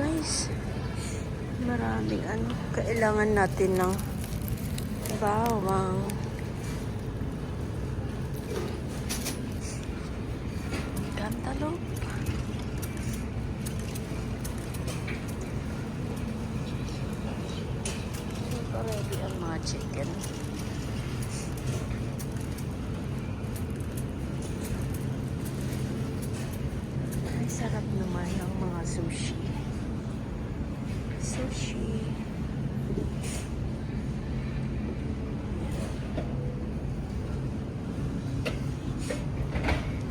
guys. Maraming ano. Kailangan natin ng bawang. Cantaloupe. Already ang mga chicken. Ay, sarap naman ang mga sushi. Sushi.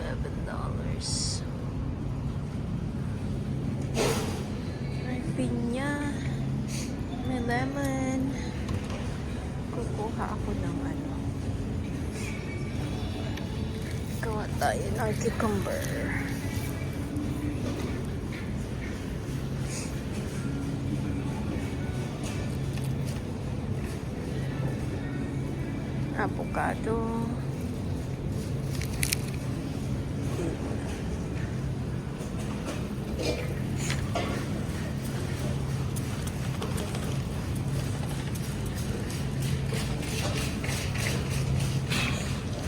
$11. May pinya. May lemon. Kukuha ako ng ano. Gawa tayo ng cucumber. Avocado.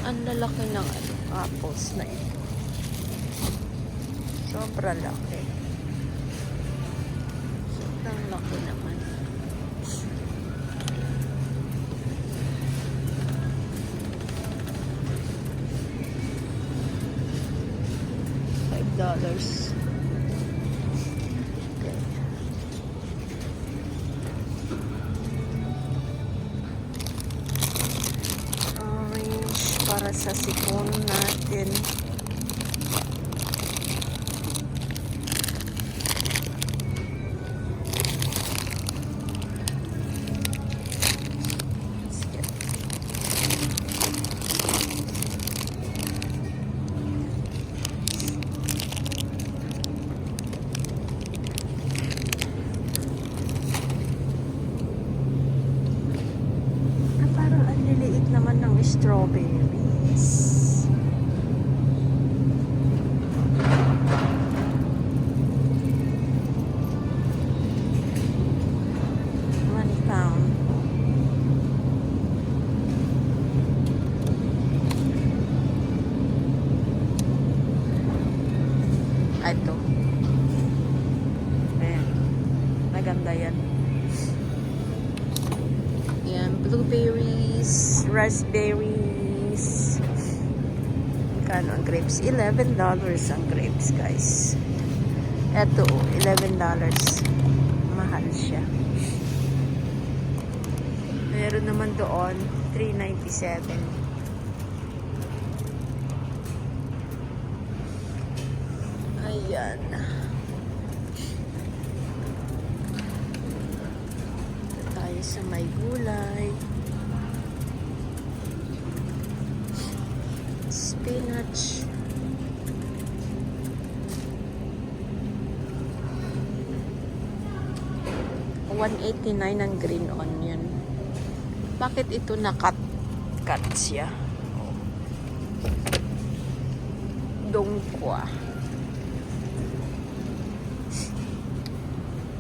Ang lalaki ng ano, apples na ito. Sobrang laki. Sobrang laki naman. $5. Okay. Orange para sa sipon natin. Naman ng strawberries. £1. Ito. Ayan. Maganda yan. Yan. Blueberries. Raspberries. Kano ang grapes? $11 ang grapes, guys. Eto, $11. Mahal siya. Meron naman doon, $3.97. Ayan. Ito tayo sa may gulay. Spinach. $1.89 ang green onion. Bakit ito nakat-cut siya? Dongkwa.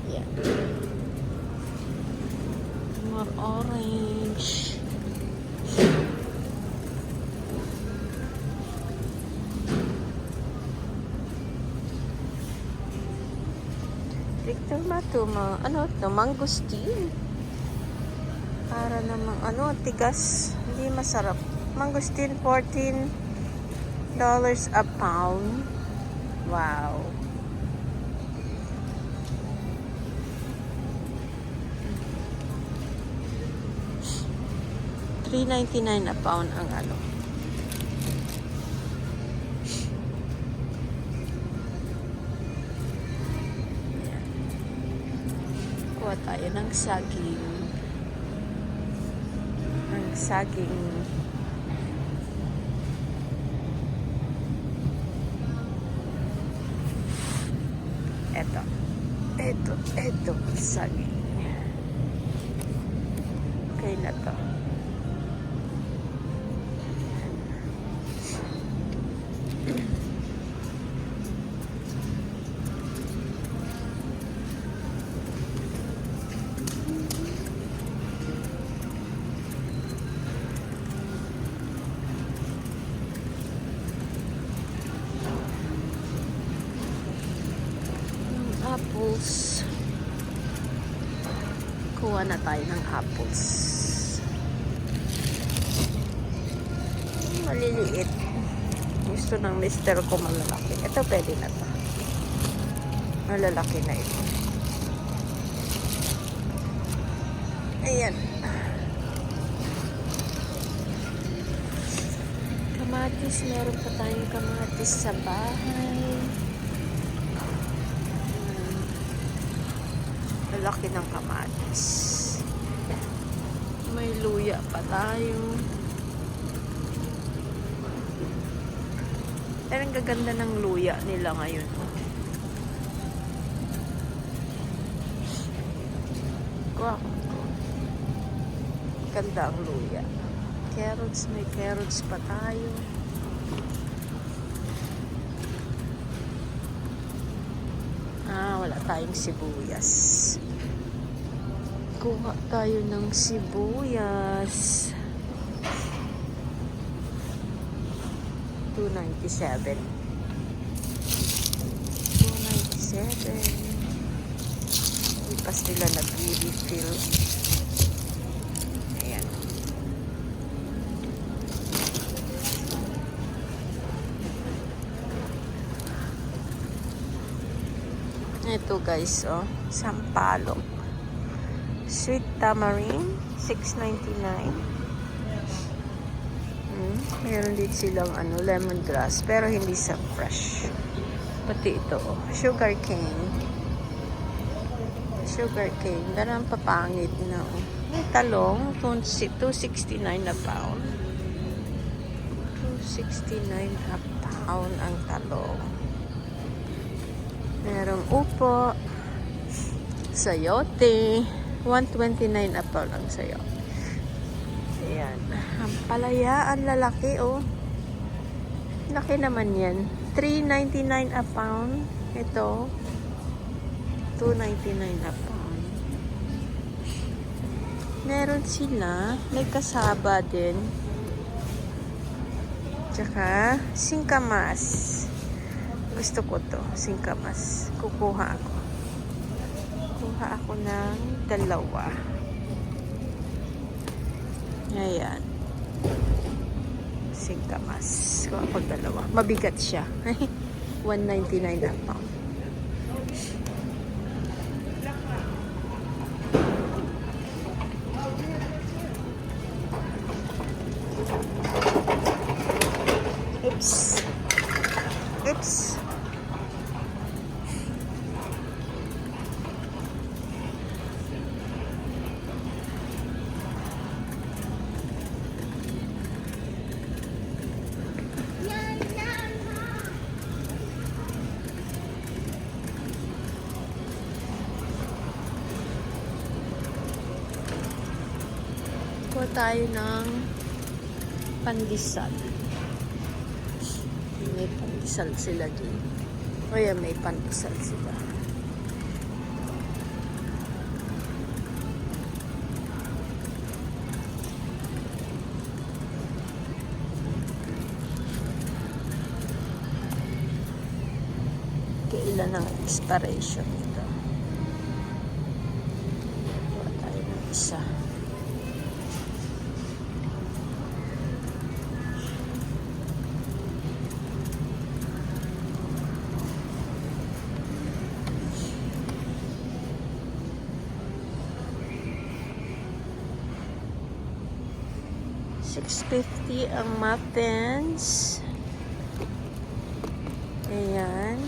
Yan. More orange. Tomato, ano ito, mangosteen. Para namang, ano, tigas. Hindi masarap. Mangosteen, $14 a pound. Wow. $3.99 a pound ang ano. Kuha tayo ng saging. Ang saging. Ito, saging. Okay na to. apples. Kuha na tayo ng apples. Maliliit. Gusto ng mister ko malalaki. Ito pwede na to. Malalaki na ito. Ayan. Kamatis. Meron pa tayong kamatis sa bahay. Lalaki ng kamatis. May luya pa tayo. Pero ang gaganda ng luya nila ngayon. Wow. Ganda ang luya. Carrots, may carrots pa tayo. Wala tayong sibuyas. Kuha tayo ng sibuyas. $2.97. Ipas nila nag-refill. Ayan. Ito guys, oh, sampalok. Sweet tamarind, $6.99. Meron din silang lemongrass, pero hindi sa fresh. Pati ito, oh, sugar cane. Sugar cane, ganun papangit na, oh. May talong, $2.69 a pound. $2.69 a pound ang talong. Merong upo, sayote, $1.29 a pound ang sayote. Ayan. Ang palaya, ang lalaki, oh. Laki naman yan. $3.99 a pound. Ito, $2.99 a pound. Meron sila, may kasaba din. Tsaka, singkamas. Gusto ko to, singkamas. Kukuha ako. Kuha ako ng dalawa. Ayan. Singkamas. Kuha ako dalawa. Mabigat siya. $1.99 a pound. Oops. Oops. Kuha tayo ng pandesal. May pandesal sila dun. O yan, may pandesal sila. Kailan ang expiration nito? Kuha tayo ng isa. $6.50 ang muffins. Ayan.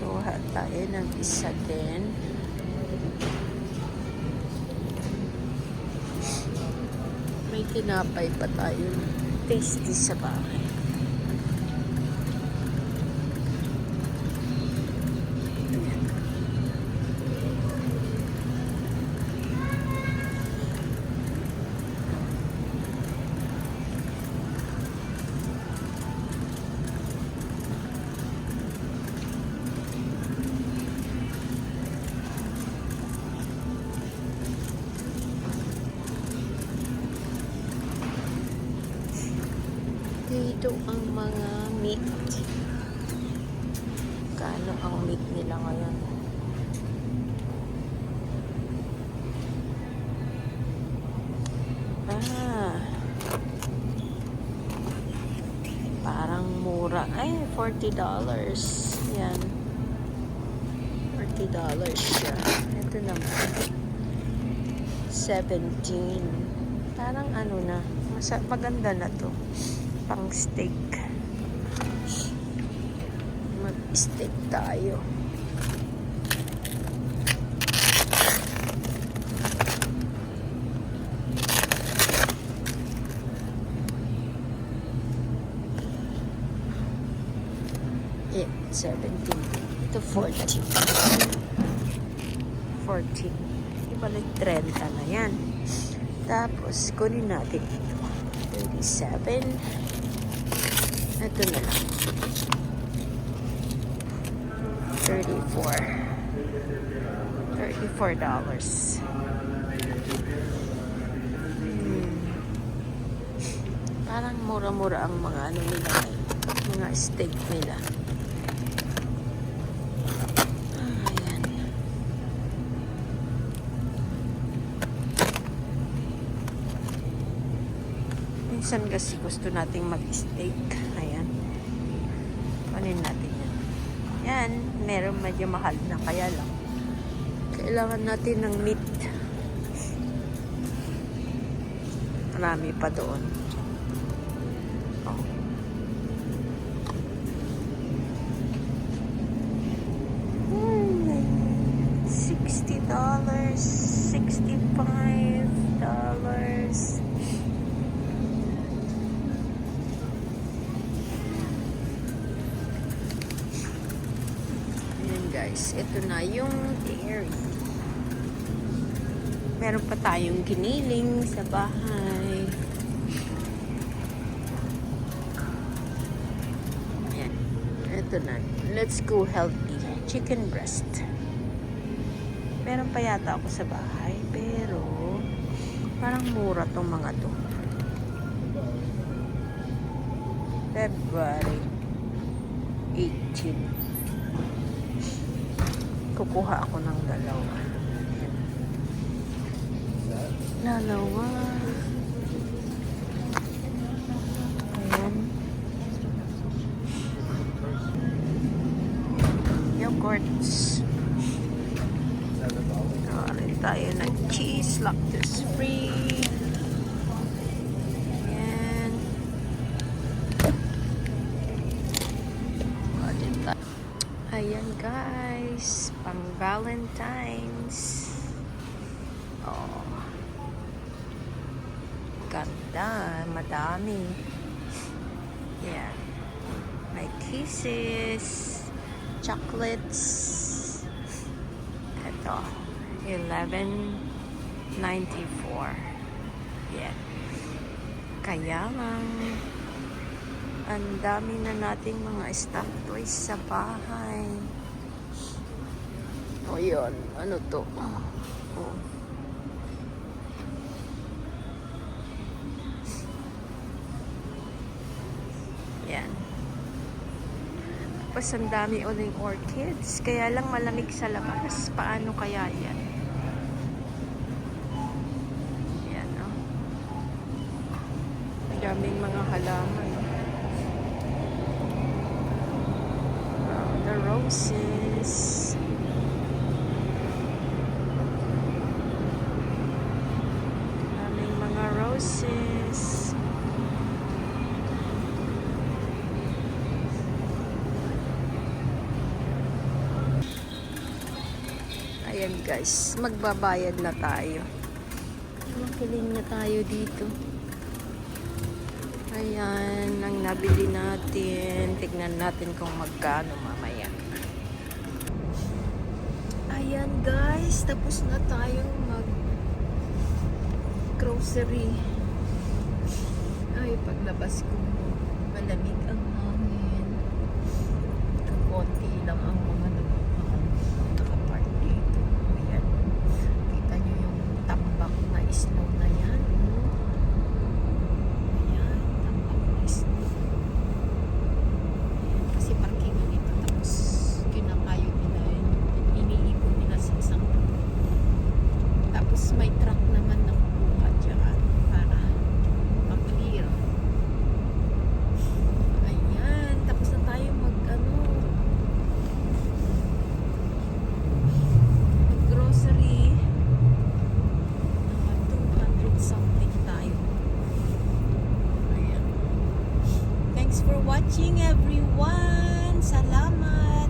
Kuha tayo ng isa din. May tinapay pa tayo. Tasty sa bahay. Dito ang mga meat. magkano ang meat nila ngayon. Parang mura. Ay, $40. Yan. $40 siya. Ito naman. 17. Parang ano na. Maganda na to. Pang steak. Mag-steak tayo. Yeah, 17. Ito 14. 14. Ibalik 30 na yan. Tapos, kunin natin ito. 37. Ito na lang. 34. $34. Parang mura-mura ang mga ano nila ngayon. Mga steak nila. Ayan. Minsan kasi gusto nating mag-steak. Ayan. Kunin natin yan. Yan. Meron medyo mahal na. Kaya lang. Kailangan natin ng meat. Marami pa doon. Oh. $60. $65. Guys, ito na yung dairy. Meron pa tayong giniling sa bahay. Ayan. Ito na. Let's go healthy. Chicken breast. Meron pa yata ako sa bahay, pero parang mura tong mga to. February 18. Kukuha ako ng dalawa. Dalawa. Ayan. Yogurts. Rin tayo ng cheese, lactose free. Ayan. Ayan guys, pang Valentine's. Oh. Ganda, madami. Yan. May kisses, chocolates. Ito, $11.94. Yan. Kaya lang, ang dami na nating mga stuffed toys sa bahay. O yun, ano to? Oh. Yan. Tapos ang dami uling orchids. Kaya lang malamig sa labas. Paano kaya yan? Yan, oh. Ang daming mga halaman. The roses. Daming mga roses. Ayan guys, magbabayad na tayo. Makiling na tayo dito. Ayan, ang nabili natin. Tignan natin kung magkano mamaya. Ayan guys, tapos na tayong mag-grocery. Ay, paglabas ko, malamig ang hangin. Kakunti lang ang mga nakapark dito. Ayan. Kita nyo yung tambak na snow na yan. watching everyone. Salamat.